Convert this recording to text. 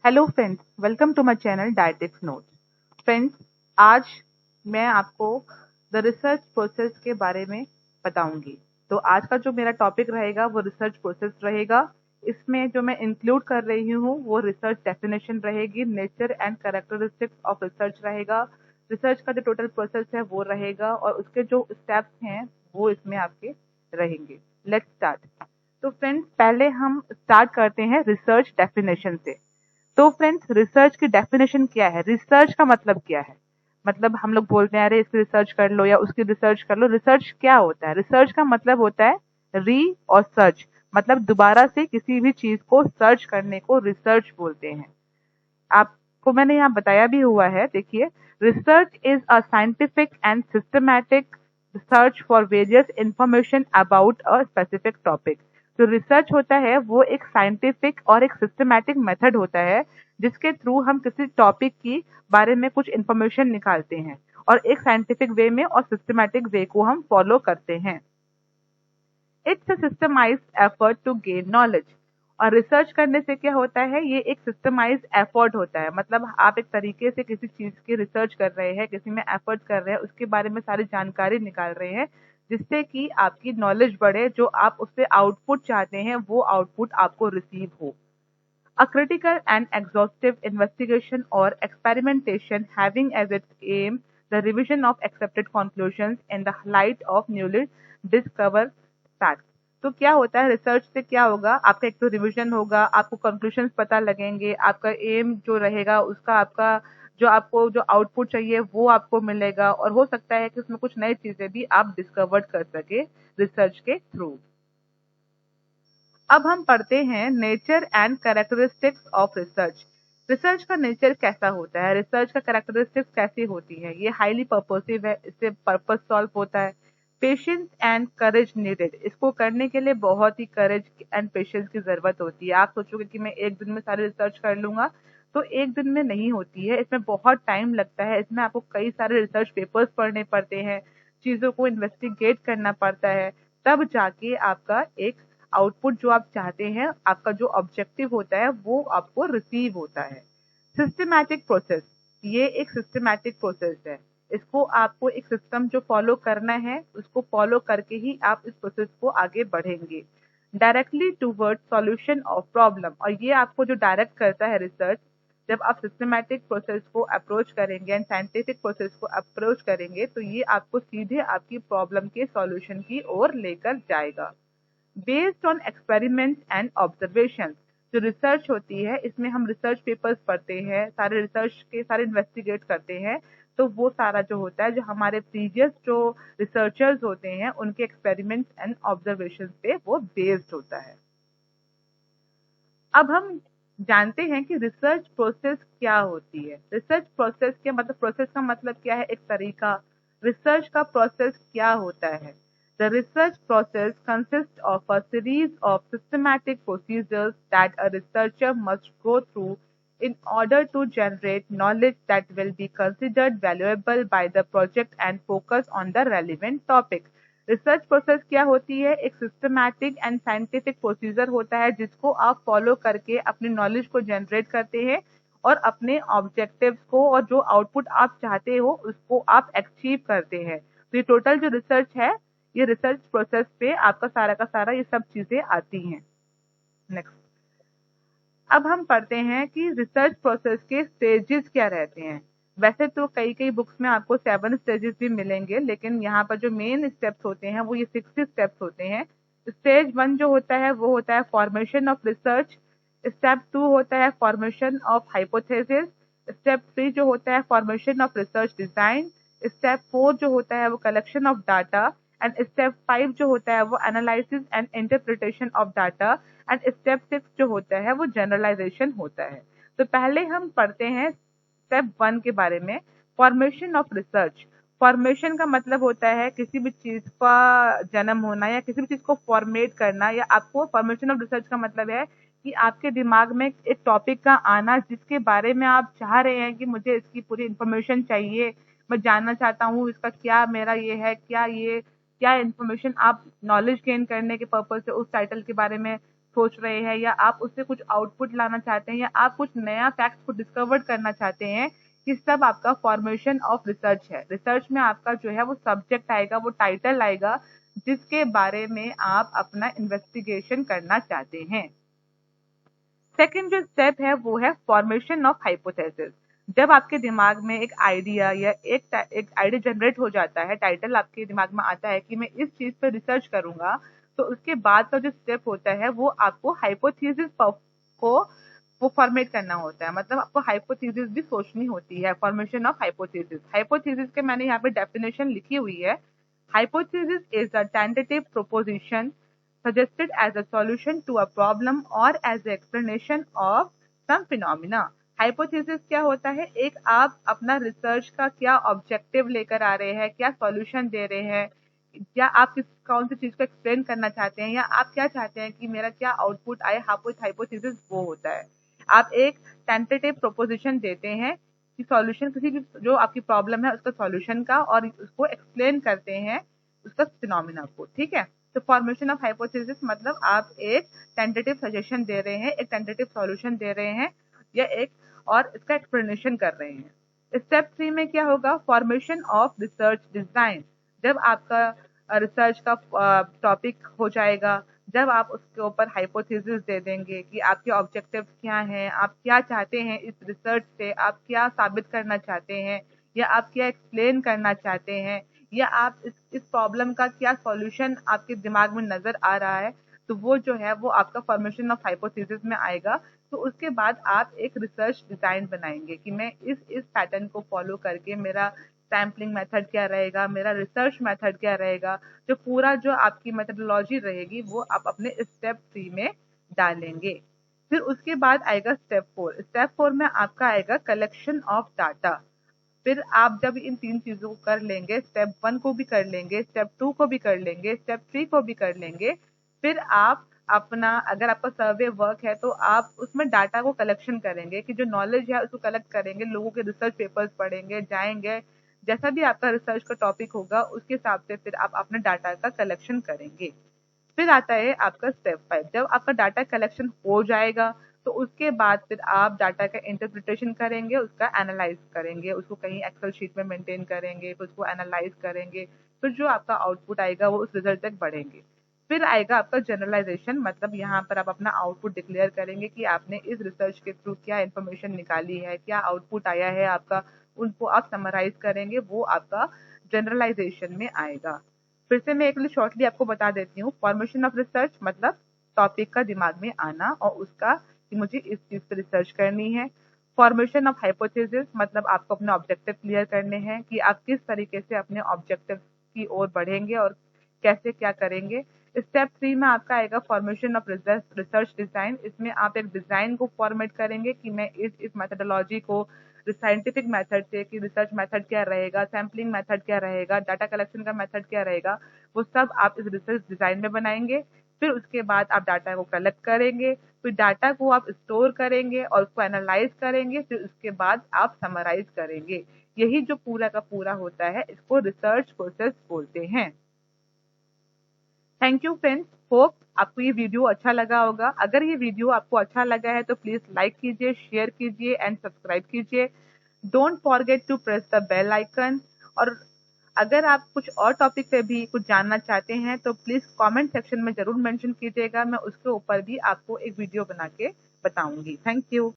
Hello friends, welcome to my channel dietetics notes. Friends, आज मैं आपको द रिसर्च प्रोसेस के बारे में बताऊंगी। तो आज का जो मेरा टॉपिक रहेगा वो रिसर्च प्रोसेस रहेगा। इसमें जो मैं इंक्लूड कर रही हूँ वो रिसर्च डेफिनेशन रहेगी, nature and characteristics of research रहेगा, रिसर्च का जो टोटल प्रोसेस है वो रहेगा और उसके जो स्टेप्स हैं वो इसमें आपके रहेंगे। Let's start. तो फ्रेंड्स, पहले हम स्टार्ट करते हैं रिसर्च डेफिनेशन से। तो फ्रेंड्स, रिसर्च की डेफिनेशन क्या है? रिसर्च का मतलब क्या है? मतलब हम लोग बोलते हैं अरे इसकी रिसर्च कर लो या उसकी रिसर्च कर लो। रिसर्च क्या होता है? रिसर्च का मतलब होता है री और सर्च, मतलब दोबारा से किसी भी चीज को सर्च करने को रिसर्च बोलते हैं। आपको मैंने यहाँ बताया भी हुआ है, देखिए। Research is a scientific and systematic search for various information about a specific topic. जो रिसर्च होता है वो एक साइंटिफिक और एक सिस्टमैटिक मेथड होता है जिसके थ्रू हम किसी टॉपिक की बारे में कुछ इंफॉर्मेशन निकालते हैं और एक साइंटिफिक वे में और सिस्टमैटिक वे को हम फॉलो करते हैं। It's a systematized effort to gain knowledge. और रिसर्च करने से क्या होता है, ये एक सिस्टमाइज्ड एफर्ट होता है। मतलब आप एक तरीके से किसी चीज की रिसर्च कर रहे हैं, किसी में एफर्ट कर रहे हैं, उसके बारे में सारी जानकारी निकाल रहे हैं जिससे कि आपकी नॉलेज बढ़े, जो आप उससे आउटपुट चाहते हैं वो आउटपुट आपको रिसीव हो। A critical and exhaustive investigation or experimentation having as its aim the revision of accepted conclusions in the light of newly discovered facts। तो क्या होता है रिसर्च से? क्या होगा, आपका एक तो रिवीजन होगा, आपको कंक्लूशंस पता लगेंगे, आपका एम जो रहेगा उसका आपका जो आपको जो आउटपुट चाहिए वो आपको मिलेगा और हो सकता है कि उसमें कुछ नई चीजें भी आप डिस्कवर कर सके रिसर्च के थ्रू। अब हम पढ़ते हैं nature and characteristics of research. Research का नेचर कैसा होता है, रिसर्च का कैरेक्टरिस्टिक्स कैसी होती है? ये हाईली पर्पसिव है, इससे पर्पस सॉल्व होता है। Patience and courage needed. इसको करने के लिए बहुत ही करेज एंड पेशेंस की जरूरत होती है। आप सोचोगे कि मैं एक दिन में सारी रिसर्च कर लूंगा, तो एक दिन में नहीं होती है, इसमें बहुत टाइम लगता है। इसमें आपको कई सारे रिसर्च पेपर्स पढ़ने पड़ते हैं, चीजों को इन्वेस्टिगेट करना पड़ता है, तब जाके आपका एक आउटपुट जो आप चाहते हैं, आपका जो ऑब्जेक्टिव होता है वो आपको रिसीव होता है। सिस्टमैटिक प्रोसेस, ये एक सिस्टमैटिक प्रोसेस है। इसको आपको एक सिस्टम जो फॉलो करना है उसको फॉलो करके ही आप इस प्रोसेस को आगे बढ़ेंगे। Directly toward solution of problem, और ये आपको जो डायरेक्ट करता है रिसर्च, जब आप सिस्टमैटिक प्रोसेस को अप्रोच करेंगे एंड साइंटिफिक प्रोसेस को अप्रोच करेंगे तो ये आपको सीधे आपकी प्रॉब्लम के सॉल्यूशन की ओर लेकर जाएगा। Based on experiments and observation, जो रिसर्च होती है इसमें हम रिसर्च पेपर्स पढ़ते हैं, सारे रिसर्च के सारे इन्वेस्टिगेट करते हैं, तो वो सारा जो होता है जो हमारे प्रीवियस जो रिसर्चर्स होते हैं उनके एक्सपेरिमेंट्स एंड ऑब्जर्वेशन पे वो बेस्ड होता है। अब हम जानते हैं कि रिसर्च प्रोसेस क्या होती है। रिसर्च प्रोसेस के मतलब, प्रोसेस का मतलब क्या है? एक तरीका। रिसर्च का प्रोसेस क्या होता है? The research process consist of a series of systematic procedures that a researcher must go through in order to generate knowledge that will be considered valuable by the project and focus on the relevant topic। Research process क्या होती है? एक systematic and scientific procedure होता है जिसको आप follow करके अपनी नॉलेज को जनरेट करते हैं और अपने ऑब्जेक्टिव्स को और जो आउटपुट आप चाहते हो उसको आप अचीव करते हैं। तो ये टोटल जो रिसर्च है, ये रिसर्च प्रोसेस पे आपका सारा का सारा ये सब चीजें आती हैं। नेक्स्ट, अब हम पढ़ते हैं कि रिसर्च प्रोसेस के स्टेजेस क्या रहते हैं। वैसे तो कई कई बुक्स में आपको 7 स्टेजेस भी मिलेंगे, लेकिन यहाँ पर जो मेन स्टेप्स होते हैं वो ये 6 स्टेप्स होते हैं। स्टेज 1 जो होता है वो होता है फॉर्मेशन ऑफ रिसर्च। स्टेप 2 होता है फॉर्मेशन ऑफ हाइपोथेसिस। स्टेप 3 जो होता है formation of research design. Step 4 जो होता है वो collection of data. And step 5 जो होता है वो analysis and interpretation of data. And step 6 जो होता है वो जनरलाइजेशन होता है। तो पहले हम पढ़ते हैं स्टेप 1 के बारे में, फॉर्मेशन ऑफ रिसर्च। फॉर्मेशन का मतलब होता है किसी भी चीज का जन्म होना या किसी भी चीज को फॉर्मेट करना, या आपको फॉर्मेशन ऑफ रिसर्च का मतलब है कि आपके दिमाग में एक टॉपिक का आना जिसके बारे में आप चाह रहे हैं कि मुझे इसकी पूरी इंफॉर्मेशन चाहिए, मैं जानना चाहता हूँ इसका क्या मेरा ये है, क्या ये क्या इन्फॉर्मेशन आप नॉलेज गेन करने के पर्पज से उस टाइटल के बारे में सोच रहे हैं, या आप उससे कुछ आउटपुट लाना चाहते हैं, या आप कुछ नया फैक्ट को डिस्कवर करना चाहते हैं, ये सब आपका फॉर्मेशन ऑफ रिसर्च है। रिसर्च में आपका जो है वो सब्जेक्ट आएगा, वो टाइटल आएगा, जिसके बारे में आप अपना इन्वेस्टिगेशन करना चाहते हैं। सेकंड जो स्टेप है वो है फॉर्मेशन ऑफ हाइपोथेसिस। जब आपके दिमाग में एक आइडिया या एक आइडिया जनरेट हो जाता है, टाइटल आपके दिमाग में आता है कि मैं इस चीज पर रिसर्च करूंगा, तो उसके बाद का जो स्टेप होता है वो आपको हाइपोथेसिस को वो फॉर्मेट करना होता है। मतलब आपको हाइपोथेसिस भी सोचनी होती है। फॉर्मेशन ऑफ हाइपोथेसिस, हाइपोथेसिस के मैंने यहाँ पे डेफिनेशन लिखी हुई है। Hypothesis is a tentative proposition suggested as a solution to a problem or as an explanation of some phenomena। Hypothesis क्या होता है? एक आप अपना रिसर्च का क्या ऑब्जेक्टिव लेकर आ रहे हैं, क्या सॉल्यूशन दे रहे हैं, या आप कौन सी चीज को एक्सप्लेन करना चाहते हैं, या आप क्या चाहते हैं कि मेरा क्या आउटपुट आए। हाइपोथेसिस वो होता है, आप एक टेंटेटिव प्रोपोजिशन देते हैं कि सॉल्यूशन, किसी भी जो आपकी प्रॉब्लम है उसका सॉल्यूशन का, और उसको एक्सप्लेन करते हैं उसका फिनोमिना को। ठीक है, तो फॉर्मेशन ऑफ हाइपोथेसिस मतलब आप एक टेंटेटिव सजेशन दे रहे हैं, एक टेंटेटिव सॉल्यूशन दे रहे हैं, या एक और इसका एक्सप्लेनेशन कर रहे हैं। स्टेप 3 में क्या होगा? Formation of research design. जब आपका रिसर्च का टॉपिक हो जाएगा, जब आप उसके ऊपर हाइपोथेसिस दे देंगे कि आपके ऑब्जेक्टिव क्या हैं, आप क्या चाहते हैं इस रिसर्च से, आप क्या साबित करना चाहते हैं, या आप क्या एक्सप्लेन करना चाहते हैं, या आप इस प्रॉब्लम का क्या सॉल्यूशन आपके दिमाग में नजर आ रहा है, तो वो जो है वो आपका फॉर्मेशन ऑफ हाइपोथेसिस में आएगा। तो उसके बाद आप एक रिसर्च डिजाइन बनाएंगे कि मैं इस पैटर्न को फॉलो करके मेरा सैम्पलिंग मेथड क्या रहेगा, मेरा रिसर्च मेथड क्या रहेगा, जो पूरा जो आपकी मेथडोलॉजी रहेगी वो आप अपने स्टेप 3 में डालेंगे। फिर उसके बाद आएगा स्टेप 4। स्टेप 4 में आपका आएगा कलेक्शन ऑफ डाटा। फिर आप जब इन 3 चीजों को कर लेंगे, स्टेप 1 को भी कर लेंगे, स्टेप 2 को भी कर लेंगे, स्टेप 3 को भी कर लेंगे, फिर आप अपना, अगर आपका सर्वे वर्क है तो आप उसमें डाटा को कलेक्शन करेंगे, कि जो नॉलेज है उसको कलेक्ट करेंगे, लोगों के रिसर्च पेपर्स पढ़ेंगे, जाएंगे, जैसा भी आपका रिसर्च का टॉपिक होगा उसके हिसाब से फिर आप अपने डाटा का कलेक्शन करेंगे। फिर आता है आपका स्टेप 5। जब आपका डाटा कलेक्शन हो जाएगा तो उसके बाद फिर आप डाटा का इंटरप्रिटेशन करेंगे, उसका एनालाइज करेंगे, उसको कहीं एक्सेल शीट में मेंटेन करेंगे, फिर उसको एनालाइज करेंगे, फिर जो आपका आउटपुट आएगा वो उस रिजल्ट तक बढ़ेंगे। फिर आएगा आपका जनरलाइजेशन, मतलब यहाँ पर आप अपना आउटपुट डिक्लेयर करेंगे कि आपने इस रिसर्च के थ्रू क्या इन्फॉर्मेशन निकाली है, क्या आउटपुट आया है आपका, उनको आप समराइज करेंगे, वो आपका जनरलाइजेशन में आएगा। फिर से मैं एक लिए शॉर्टली आपको बता देती हूँ। फॉर्मेशन ऑफ रिसर्च मतलब टॉपिक का दिमाग में आना और उसका कि मुझे इस चीज पर रिसर्च करनी है। फॉर्मेशन ऑफ हाइपोथेसिस मतलब आपको अपने ऑब्जेक्टिव क्लियर करने हैं कि आप किस तरीके से अपने ऑब्जेक्टिव की ओर बढ़ेंगे और कैसे क्या करेंगे। स्टेप 3 में आपका आएगा फॉर्मेशन ऑफ रिसर्च डिजाइन। इसमें आप एक डिजाइन को फॉर्मेट करेंगे कि मैं इस मेथडोलॉजी को साइंटिफिक मेथड से, कि रिसर्च मेथड क्या रहेगा, सैम्पलिंग मेथड क्या रहेगा, डाटा कलेक्शन का मेथड क्या रहेगा, वो सब आप इस रिसर्च डिजाइन में बनाएंगे। फिर उसके बाद आप डाटा को कलेक्ट करेंगे, फिर डाटा को आप स्टोर करेंगे और उसको एनालाइज करेंगे, फिर उसके बाद आप समराइज करेंगे। यही जो पूरा का पूरा होता है, इसको रिसर्च प्रोसेस बोलते हैं। थैंक यू फ्रेंड्स, होप आपको ये वीडियो अच्छा लगा होगा। अगर ये वीडियो आपको अच्छा लगा है तो प्लीज लाइक कीजिए, शेयर कीजिए एंड सब्सक्राइब कीजिए। Don't forget to press the bell icon. और अगर आप कुछ और टॉपिक पे भी कुछ जानना चाहते हैं तो प्लीज कमेंट सेक्शन में जरूर मेंशन कीजिएगा, मैं उसके ऊपर भी आपको एक वीडियो बना के बताऊंगी। Thank you.